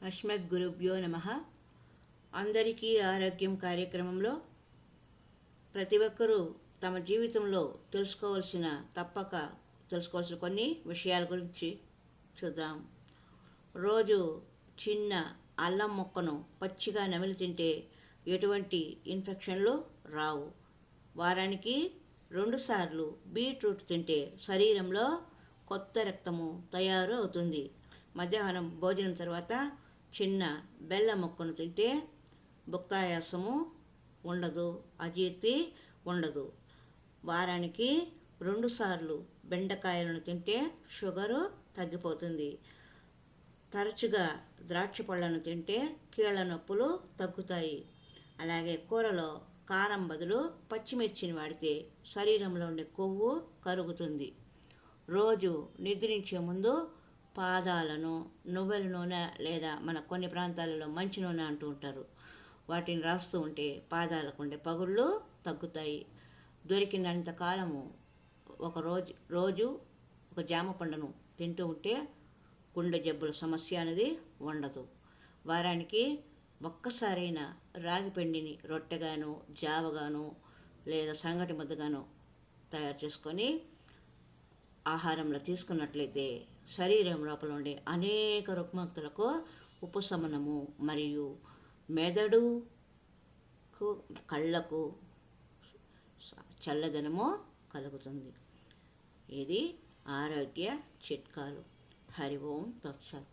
అస్మద్గురుభ్యో నమః. అందరికీ ఆరోగ్యం కార్యక్రమంలో ప్రతి ఒక్కరూ తమ జీవితంలో తప్పక తెలుసుకోవాల్సిన కొన్ని విషయాల గురించి చూద్దాం. రోజు చిన్న అల్లం మొక్కను పచ్చిగా నమిలి తింటే ఎటువంటి ఇన్ఫెక్షన్లు రావు. వారానికి 2 సార్లు బీట్రూట్ తింటే శరీరంలో కొత్త రక్తము తయారు అవుతుంది. మధ్యాహ్నం భోజనం తర్వాత చిన్న బెల్లం ముక్కను తింటే భుక్తాయాసము ఉండదు, అజీర్తి ఉండదు. వారానికి 2 సార్లు బెండకాయలను తింటే షుగరు తగ్గిపోతుంది. తరచుగా ద్రాక్ష పళ్ళను తింటే కీళ్ళ నొప్పులు తగ్గుతాయి. అలాగే కూరలో కారం బదులు పచ్చిమిర్చిని వాడితే శరీరంలో ఉండే కొవ్వు కరుగుతుంది. రోజు నిద్రించే ముందు పాదాలను నువ్వుల నూనె లేదా మన కొన్ని ప్రాంతాలలో మంచి నూనె అంటూ ఉంటారు, వాటిని రాస్తూ ఉంటే పాదాలకు ఉండే పగుళ్ళు తగ్గుతాయి. దొరికినంత కాలము రోజు ఒక జామ పండును తింటూ ఉంటే గుండె జబ్బుల సమస్య అనేది ఉండదు. వారానికి ఒక్కసారైనా రాగి పిండిని రొట్టెగాను, జావగాను లేదా సంగటి ముద్దగాను తయారు చేసుకొని ఆహారంలో తీసుకున్నట్లయితే శరీరం లోపల ఉండే అనేక రుగ్మతలకు ఉపశమనము మరియు మెదడుకు, కళ్ళకు చల్లదనము కలుగుతుంది. ఇది ఆరోగ్య చిట్కాలు. హరి ఓం తత్సత్.